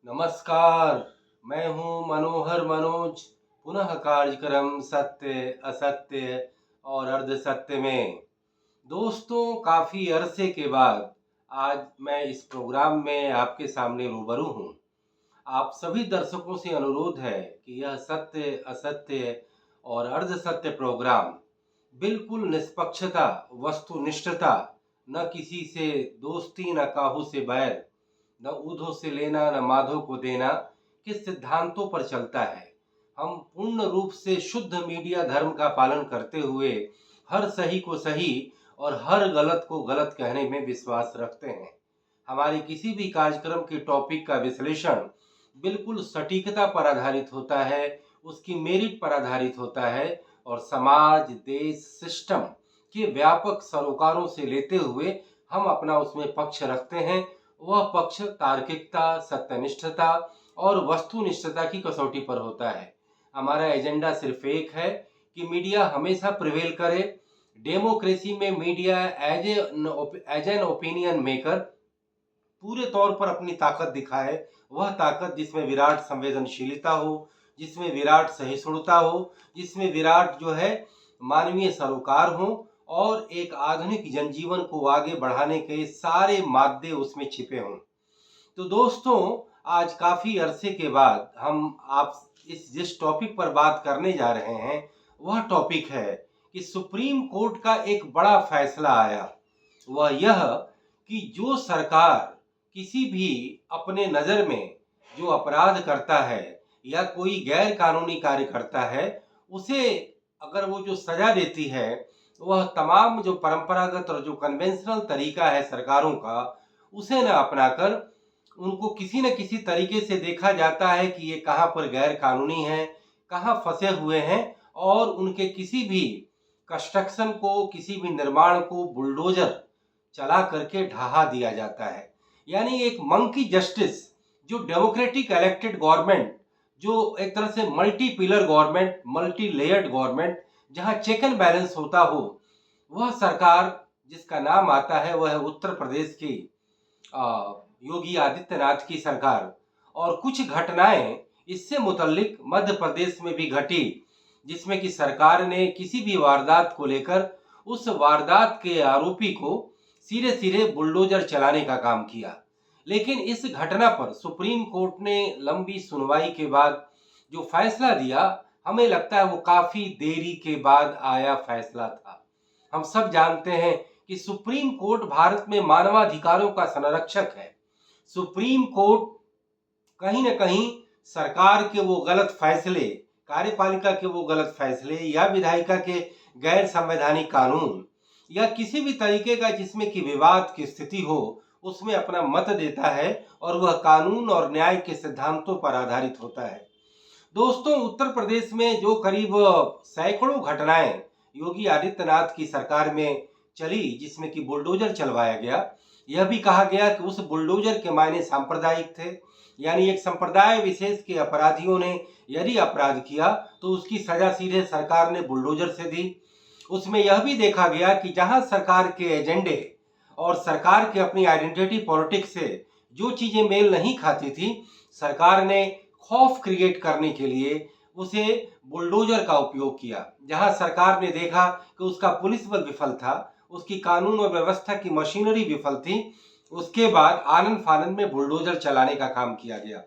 नमस्कार। मैं हूं मनोहर मनोज। पुनः कार्यक्रम सत्य असत्य और अर्ध सत्य में। दोस्तों, काफी अरसे के बाद आज मैं इस प्रोग्राम में आपके सामने रूबरू हूं। आप सभी दर्शकों से अनुरोध है कि यह सत्य असत्य और अर्ध सत्य प्रोग्राम बिल्कुल निष्पक्षता, वस्तुनिष्ठता, न किसी से दोस्ती न काहू से बैर, न ऊधो से लेना न माधो को देना के सिद्धांतों पर चलता है। हम पूर्ण रूप से शुद्ध मीडिया धर्म का पालन करते हुए हर सही को सही और हर गलत को गलत कहने में विश्वास रखते हैं। हमारे किसी भी कार्यक्रम के टॉपिक का विश्लेषण बिल्कुल सटीकता पर आधारित होता है, उसकी मेरिट पर आधारित होता है और समाज, देश, सिस्टम के व्यापक सरोकारों से लेते हुए हम अपना उसमें पक्ष रखते हैं। वह पक्ष तार्किकता, सत्यनिष्ठता और वस्तुनिष्ठता की कसौटी पर होता है। हमारा एजेंडा सिर्फ एक है कि मीडिया हमेशा प्रिवेल करे। डेमोक्रेसी में media as an opinion maker पूरे तौर पर अपनी ताकत दिखाए। वह ताकत जिसमें विराट संवेदनशीलता हो, जिसमें विराट सहिष्णुता हो, जिसमें विराट मानवीय सरोकार हो और एक आधुनिक जनजीवन को आगे बढ़ाने के सारे मादे उसमें छिपे हों। तो दोस्तों, आज काफी अरसे के बाद हम आप जिस टॉपिक पर बात करने जा रहे हैं वह टॉपिक है कि सुप्रीम कोर्ट का एक बड़ा फैसला आया। वह यह कि जो सरकार किसी भी अपने नज़र में जो अपराध करता है या कोई गैर कानूनी कार्य करता है, उसे अगर वो जो सजा देती है, वह तमाम जो परंपरागत और जो कन्वेंशनल तरीका है सरकारों का, उसे न अपनाकर उनको किसी न किसी तरीके से देखा जाता है कि ये कहाँ पर गैर कानूनी है, कहाँ फंसे हुए हैं और उनके किसी भी कंस्ट्रक्शन को, किसी भी निर्माण को बुलडोजर चला करके ढहा दिया जाता है। यानी एक मंकी जस्टिस, जो डेमोक्रेटिक इलेक्टेड गवर्नमेंट, जो एक तरह से multi pillar government, multi layered government, जहां चेक एंड बैलेंस होता हो, वह सरकार जिसका नाम आता है वह है उत्तर प्रदेश की योगी आदित्यनाथ की सरकार। और कुछ घटनाएं इससे मुतल्लिक मध्य प्रदेश में भी घटी, जिसमें कि सरकार ने किसी भी वारदात को लेकर उस वारदात के आरोपी को सीधे सीधे बुलडोजर चलाने का काम किया। लेकिन इस घटना पर सुप्रीम कोर्ट ने लंबी सुनवाई के बाद जो फैसला दिया, हमें लगता है वो काफी देरी के बाद आया फैसला था। हम सब जानते हैं कि सुप्रीम कोर्ट भारत में मानवाधिकारों का संरक्षक है। सुप्रीम कोर्ट कहीं न कहीं सरकार के वो गलत फैसले, कार्यपालिका के वो गलत फैसले या विधायिका के गैर संवैधानिक कानून या किसी भी तरीके का जिसमें कि विवाद की स्थिति हो, उसमें अपना मत देता है और वह कानून और न्याय के सिद्धांतों पर आधारित होता है। दोस्तों, उत्तर प्रदेश में जो करीब सैकड़ों घटनाएं योगी आदित्यनाथ की सरकार में चली, जिसमें कि बुलडोजर चलवाया गया, यह भी कहा गया कि उस बुलडोजर के मायने सांप्रदायिक थे। यानी एक संप्रदाय विशेष के अपराधियों ने यदि अपराध किया तो उसकी सजा सीधे सरकार ने बुलडोजर से दी। उसमें यह भी देखा गया कि जहां सरकार के एजेंडे और सरकार के अपनी आइडेंटिटी पॉलिटिक्स से जो चीजें मेल नहीं खाती थी, सरकार ने खौफ क्रिएट करने के लिए उसे बुलडोजर का उपयोग किया। जहां सरकार ने देखा कि उसका पुलिस बल विफल था, उसकी कानून और व्यवस्था की मशीनरी विफल थी, उसके बाद आनन फानन में बुलडोजर चलाने का काम किया गया।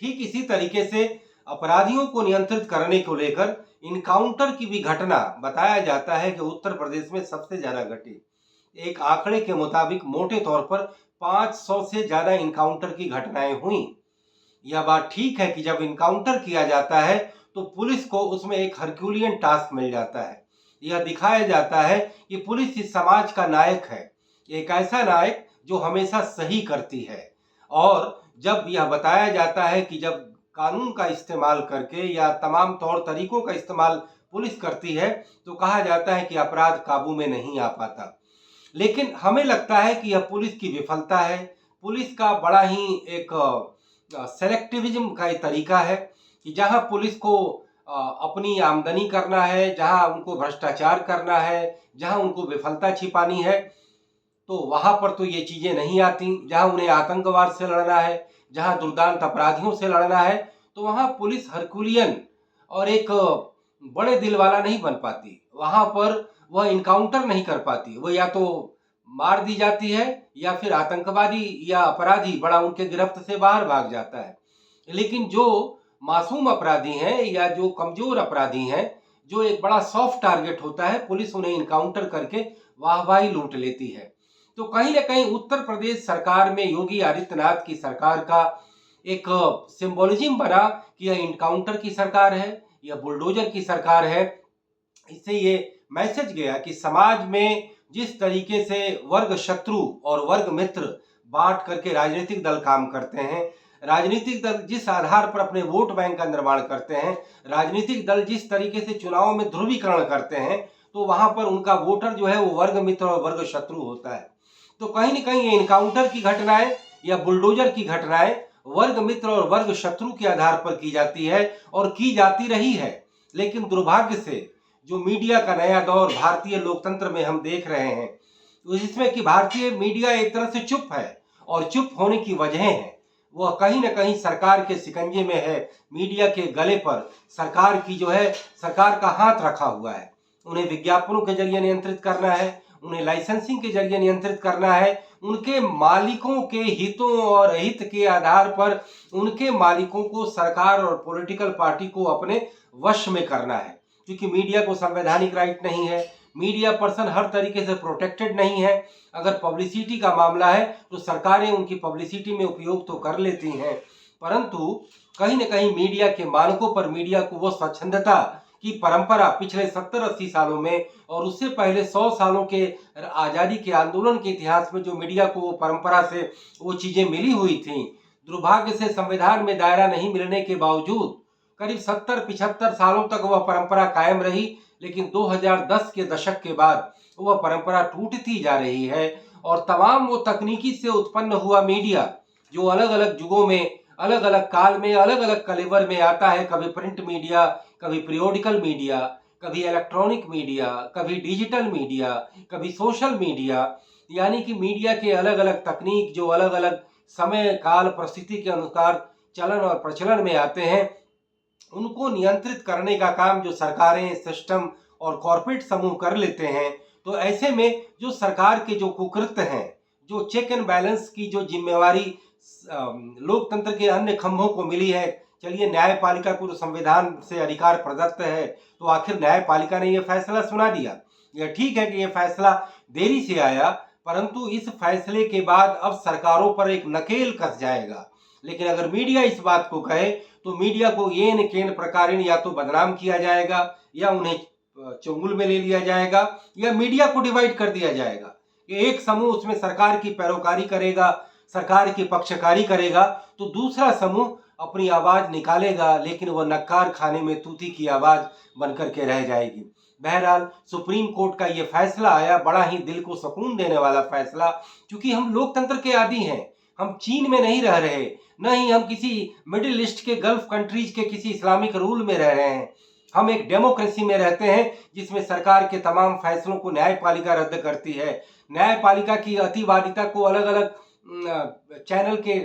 ठीक इसी तरीके से अपराधियों को नियंत्रित करने को लेकर इनकाउंटर की भी घटना बताया जाता है कि उत्तर प्रदेश में सबसे ज्यादा घटी। एक आंकड़े के मुताबिक मोटे तौर पर 500 से ज्यादा इनकाउंटर की घटनाएं हुई। यह बात ठीक है कि जब इनकाउंटर किया जाता है तो पुलिस को उसमें एक हरक्यूलियन टास्क मिल जाता है। यह दिखाया जाता है कि पुलिस इस समाज का नायक है, एक ऐसा नायक जो हमेशा सही करती है। और जब यह बताया जाता है कि जब कानून का इस्तेमाल करके या तमाम तौर तरीकों का इस्तेमाल पुलिस करती है तो कहा जाता है कि अपराध काबू में नहीं आ पाता। लेकिन हमें लगता है कि यह पुलिस की विफलता है। पुलिस का बड़ा ही एक सेलेक्टिविज्म का एक तरीका है कि जहां पुलिस को अपनी आमदनी करना है, जहां उनको भ्रष्टाचार करना है, जहां उनको विफलता छिपानी है, तो वहां पर तो ये चीजें नहीं आती। जहां उन्हें आतंकवाद से लड़ना है, जहां दुर्दांत अपराधियों से लड़ना है, तो वहां पुलिस हरकुलियन और एक बड़े दिल वाला नहीं बन पाती। वहां पर वह इनकाउंटर नहीं कर पाती, वो या तो मार दी जाती है या फिर आतंकवादी या अपराधी बड़ा उनके गिरफ्त से बाहर भाग जाता है। लेकिन जो मासूम अपराधी हैं या जो कमजोर अपराधी हैं, जो एक बड़ा सॉफ्ट टारगेट होता है, पुलिस उन्हें इनकाउंटर करके वाहवाही लूट लेती है। तो कहीं ना कहीं उत्तर प्रदेश सरकार में योगी आदित्यनाथ की सरकार का एक सिंबोलिज्म बना कि यह इनकाउंटर की सरकार है, यह बुलडोजर की सरकार है। इससे ये मैसेज गया कि समाज में जिस तरीके से वर्ग शत्रु और वर्ग मित्र बांट करके राजनीतिक दल काम करते हैं, राजनीतिक दल जिस आधार पर अपने वोट बैंक का निर्माण करते हैं, राजनीतिक दल जिस तरीके से चुनाव में ध्रुवीकरण करते हैं, तो वहां पर उनका वोटर जो है वो वर्ग मित्र और वर्ग शत्रु होता है। तो कहीं न कहीं ये इनकाउंटर की घटनाएं या बुलडोजर की घटनाएं वर्ग मित्र और वर्ग शत्रु के आधार पर की जाती है और की जाती रही है। लेकिन दुर्भाग्य से जो मीडिया का नया दौर भारतीय लोकतंत्र में हम देख रहे हैं, तो इसमें कि भारतीय मीडिया एक तरह से चुप है और चुप होने की वजह है वह कहीं न कहीं सरकार के शिकंजे में है। मीडिया के गले पर सरकार की जो है सरकार का हाथ रखा हुआ है। उन्हें विज्ञापनों के जरिए नियंत्रित करना है, उन्हें लाइसेंसिंग के जरिए नियंत्रित करना है, उनके मालिकों के हितों और हित के आधार पर उनके मालिकों को सरकार और पॉलिटिकल पार्टी को अपने वश में करना है। क्योंकि मीडिया को संवैधानिक राइट नहीं है, मीडिया पर्सन हर तरीके से प्रोटेक्टेड नहीं है। अगर पब्लिसिटी का मामला है तो सरकारें उनकी पब्लिसिटी में उपयोग तो कर लेती हैं, परंतु कहीं न कहीं मीडिया के मानकों पर मीडिया को वो स्वच्छंदता की परंपरा पिछले 70-80 सालों में और उससे पहले 100 सालों के आज़ादी के आंदोलन के इतिहास में जो मीडिया को वो परंपरा से वो चीज़ें मिली हुई थी, दुर्भाग्य से संविधान में दायरा नहीं मिलने के बावजूद करीब 70-75 सालों तक वह परंपरा कायम रही। लेकिन 2010 के दशक के बाद वह परंपरा टूटती जा रही है और तमाम वो तकनीकी से उत्पन्न हुआ मीडिया जो अलग अलग युगों में अलग अलग काल में अलग अलग कलेवर में आता है, कभी प्रिंट मीडिया, कभी पीरियोडिकल मीडिया, कभी इलेक्ट्रॉनिक मीडिया, कभी डिजिटल मीडिया, कभी सोशल मीडिया, यानी कि मीडिया के अलग अलग तकनीक जो अलग अलग समय काल परिस्थिति के अनुसार चलन और प्रचलन में आते हैं, उनको नियंत्रित करने का काम जो सरकारें, सिस्टम और कॉरपोरेट समूह कर लेते हैं। तो ऐसे में जो सरकार के जो कुकृत्य हैं, जो चेक एंड बैलेंस की जो जिम्मेवारी लोकतंत्र के अन्य खंभों को मिली है, चलिए न्यायपालिका को तो संविधान से अधिकार प्रदत्त है, तो आखिर न्यायपालिका ने यह फैसला सुना दिया। यह ठीक है कि यह फैसला देरी से आया, परंतु इस फैसले के बाद अब सरकारों पर एक नकेल कस जाएगा। लेकिन अगर मीडिया इस बात को कहे तो मीडिया को येन केन प्रकारेण या तो बदनाम किया जाएगा या उन्हें चंगुल में ले लिया जाएगा या मीडिया को डिवाइड कर दिया जाएगा कि एक समूह उसमें सरकार की पैरोकारी करेगा, सरकार की पक्षकारी करेगा, तो दूसरा समूह अपनी आवाज निकालेगा, लेकिन वह नक्कार खाने में तूती की आवाज बनकर के रह जाएगी। बहरहाल सुप्रीम कोर्ट का यह फैसला आया, बड़ा ही दिल को सुकून देने वाला फैसला, क्योंकि हम लोकतंत्र के आदी हैं। हम चीन में नहीं रह रहे, न ही हम किसी मिडिल ईस्ट के गल्फ कंट्रीज के किसी इस्लामिक रूल में रह रहे हैं। हम एक डेमोक्रेसी में रहते हैं जिसमें सरकार के तमाम फैसलों को न्यायपालिका रद्द करती है। न्यायपालिका की अतिवादिता को अलग अलग चैनल के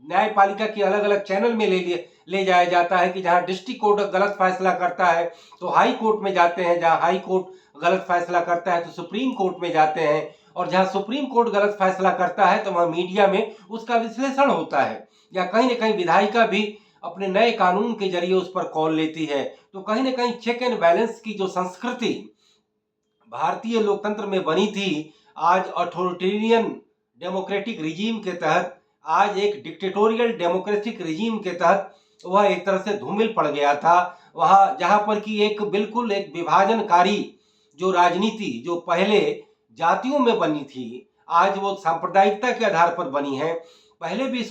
न्यायपालिका की अलग अलग चैनल में ले जाया जाता है कि जहां डिस्ट्रिक्ट कोर्ट गलत फैसला करता है तो हाई कोर्ट में जाते हैं, जहां हाई कोर्ट गलत फैसला करता है तो सुप्रीम कोर्ट में जाते हैं, और जहां सुप्रीम कोर्ट गलत फैसला करता है तो वहां मीडिया में उसका विश्लेषण होता है, या कहीं न कहीं विधायिका भी अपने नए कानून के जरिए उस पर कॉल लेती है। तो कहीं न कहीं चेक एंड बैलेंस की जो संस्कृति भारतीय लोकतंत्र में बनी थी, आज अथॉरिटेरियन डेमोक्रेटिक रिजीम के तहत, आज एक डिक्टेटोरियल डेमोक्रेटिक रिजीम के तहत वह एक तरह से धूमिल पड़ गया था। वहां जहां पर कि एक बिल्कुल एक विभाजनकारी जो राजनीति जो पहले जातियों में बनी थी, आज वो सांप्रदायिकता के आधार पर बनी है। पहले भी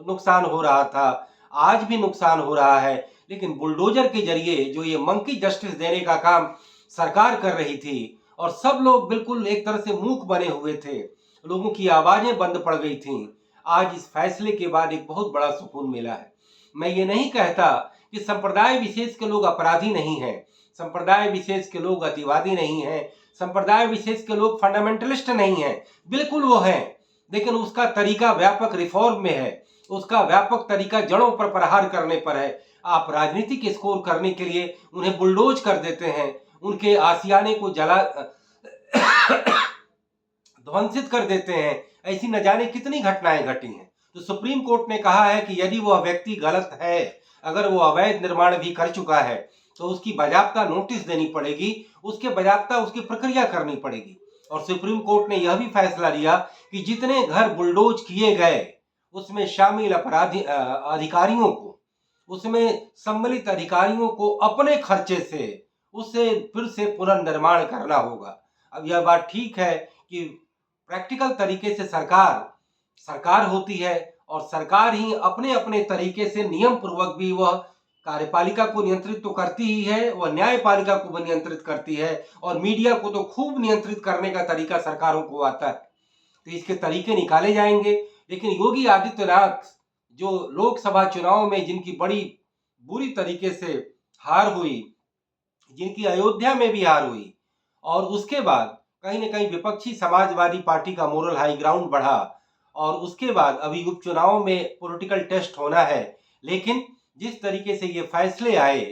नुकसान हो रहा था, आज भी नुकसान हो रहा है, लेकिन बुलडोजर के जरिए जो ये मंकी जस्टिस देने का काम सरकार कर रही थी और सब लोग बिल्कुल एक तरह से मूक बने हुए थे, लोगों की आवाजें बंद पड़ गई थीं, आज इस फैसले के बाद एक बहुत बड़ा सुकून मिला है। मैं ये नहीं कहता कि संप्रदाय विशेष के लोग अपराधी नहीं हैं, संप्रदाय विशेष के लोग अतिवादी नहीं हैं, संप्रदाय विशेष के लोग फंडामेंटलिस्ट नहीं हैं, बिल्कुल वो हैं, लेकिन उसका तरीका व्यापक रिफॉर्म में है, उसका व्यापक तरीका जड़ों पर प्रहार करने पर है। आप राजनीतिक स्कोर करने के लिए उन्हें बुलडोज कर देते हैं, उनके आशियाने को जला ध्वंसित कर देते हैं। ऐसी न जाने कितनी घटनाएं घटी हैं। तो सुप्रीम कोर्ट ने कहा है कि यदि वह व्यक्ति गलत है, अगर वो अवैध निर्माण भी कर चुका है, तो उसकी बाजाप्ता नोटिस देनी पड़ेगी, उसके बाजाप्ता उसकी प्रक्रिया करनी पड़ेगी। और सुप्रीम कोर्ट ने यह भी फैसला लिया कि जितने घर बुलडोज किए गए उसमें शामिल अधिकारियों को, उसमें सम्मिलित अधिकारियों को अपने खर्चे से उसे फिर से पुनर्निर्माण करना होगा। अब यह बात ठीक है कि प्रैक्टिकल तरीके से सरकार होती है और सरकार ही अपने अपने तरीके से नियम पूर्वक भी वह कार्यपालिका को नियंत्रित तो करती ही है, वह न्यायपालिका को भी नियंत्रित करती है, और मीडिया को तो खूब नियंत्रित करने का तरीका सरकारों को आता है। तो इसके तरीके निकाले जाएंगे। लेकिन योगी आदित्यनाथ जो लोकसभा चुनाव में जिनकी बड़ी बुरी तरीके से हार हुई, जिनकी अयोध्या में भी हार हुई, और उसके बाद कहीं न कहीं विपक्षी समाजवादी पार्टी का मोरल हाई ग्राउंड बढ़ा, और उसके बाद अभी उपचुनाव में पॉलिटिकल टेस्ट होना है। लेकिन जिस तरीके से ये फैसले आए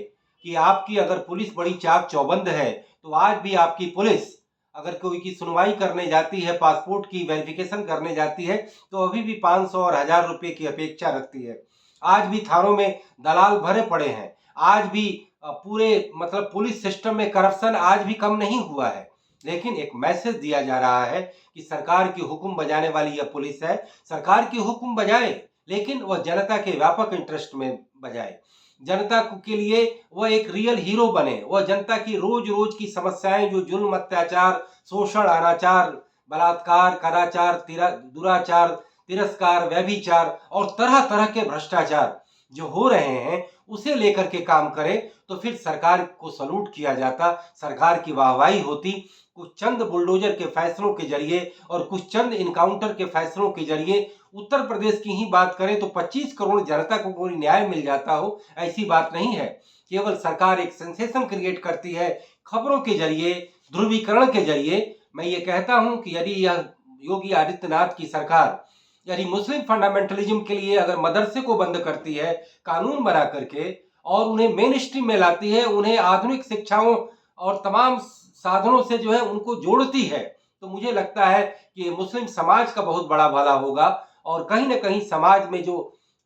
कि आपकी अगर पुलिस बड़ी चाक चौबंद है, तो आज भी आपकी पुलिस अगर कोई की सुनवाई करने जाती है, पासपोर्ट की वेरिफिकेशन करने जाती है, तो अभी भी 500 और 1000 रुपये की अपेक्षा रखती है। आज भी थानों में दलाल भरे पड़े हैं। आज भी पूरे मतलब पुलिस सिस्टम में करप्शन आज भी कम नहीं हुआ है। लेकिन एक मैसेज दिया जा रहा है कि सरकार की हुक्म बजाने वाली यह पुलिस है, सरकार की हुक्म बजाए, लेकिन वह जनता के व्यापक इंटरेस्ट में बजाए, जनता के लिए वह एक रियल हीरो बने, वह जनता की रोज रोज की समस्याएं, जो जुल्म, अत्याचार, शोषण, अनाचार, बलात्कार, कदाचार, दुराचार, तिरस्कार, व्यभिचार और तरह तरह के भ्रष्टाचार जो हो रहे हैं, उसे लेकर के काम करे, तो फिर सरकार को सलूट किया जाता, सरकार की वाहवाही होती। कुछ चंद बुलडोजर के फैसलों के जरिए और कुछ चंद इनकाउंटर के फैसलों के जरिए उत्तर प्रदेश की ही बात करें तो 25 करोड़ जनता को कोई न्याय मिल जाता हो, ऐसी बात नहीं है। केवल सरकार एक सेंसेशन क्रिएट करती है खबरों के जरिए, ध्रुवीकरण के जरिए। मैं ये कहता हूं कि यदि यह योगी आदित्यनाथ की सरकार यदि मुस्लिम फंडामेंटलिज्म के लिए अगर मदरसे को बंद करती है कानून बना करके, और उन्हें मेन स्ट्रीम में लाती है, उन्हें आधुनिक शिक्षाओं और तमाम साधनों से जो है उनको जोड़ती है, तो मुझे लगता है कि मुस्लिम समाज का बहुत बड़ा भला होगा। और कहीं ना कहीं समाज में जो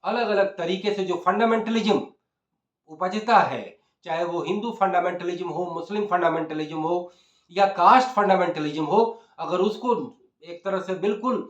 अलग अलग तरीके से जो फंडामेंटलिज्म उपजता है, चाहे वो हिंदू फंडामेंटलिज्म हो, मुस्लिम फंडामेंटलिज्म हो या कास्ट फंडामेंटलिज्म हो, अगर उसको एक तरह से बिल्कुल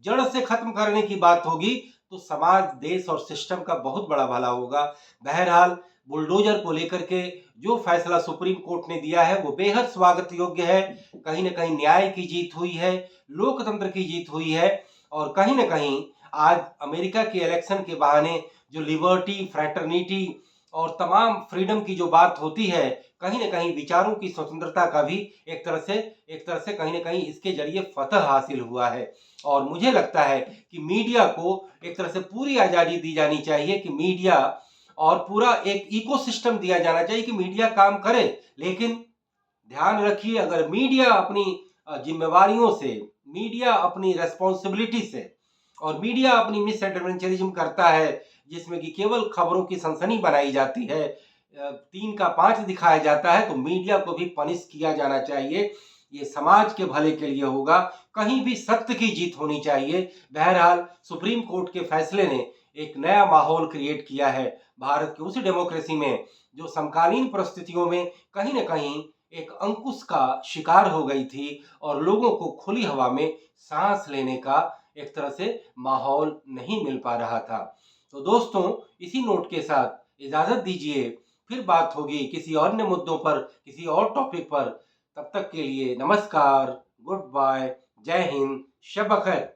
जड़ से खत्म करने की बात होगी, तो समाज, देश और सिस्टम का बहुत बड़ा भला होगा। बहरहाल बुलडोजर को लेकर के जो फैसला सुप्रीम कोर्ट ने दिया है वो बेहद स्वागत योग्य है। कहीं ना कहीं न्याय की जीत हुई है, लोकतंत्र की जीत हुई है, और कहीं ना कहीं आज अमेरिका के इलेक्शन के बहाने जो लिबर्टी, फ्रैटर्निटी और तमाम फ्रीडम की जो बात होती है, कहीं ना कहीं विचारों की स्वतंत्रता का भी एक तरह से कहीं ना कहीं इसके जरिए फतह हासिल हुआ है। और मुझे लगता है कि मीडिया को एक तरह से पूरी आज़ादी दी जानी चाहिए, कि मीडिया और पूरा एक इकोसिस्टम दिया जाना चाहिए कि मीडिया काम करे। लेकिन ध्यान रखिए, अगर मीडिया अपनी जिम्मेवारियों से, मीडिया अपनी रेस्पॉन्सिबिलिटी से, और मीडिया अपनी मिस एडवेंचरिज्म करता है जिसमें कि केवल खबरों की सनसनी बनाई जाती है, 3 का 5 दिखाया जाता है, तो मीडिया को भी पनिश किया जाना चाहिए। ये समाज के भले के लिए होगा, कहीं भी सत्य की जीत होनी चाहिए। बहरहाल सुप्रीम कोर्ट के फैसले ने एक नया माहौल क्रिएट किया है भारत की उस डेमोक्रेसी में जो समकालीन परिस्थितियों में कहीं ना कहीं एक अंकुश का शिकार हो गई थी, और लोगों को खुली हवा में सांस लेने का एक तरह से माहौल नहीं मिल पा रहा था। तो दोस्तों, इसी नोट के साथ इजाजत दीजिए, फिर बात होगी किसी अन्य मुद्दों पर, किसी और टॉपिक पर। तब तक के लिए नमस्कार, गुड बाय, जय हिंद, शब बखैर।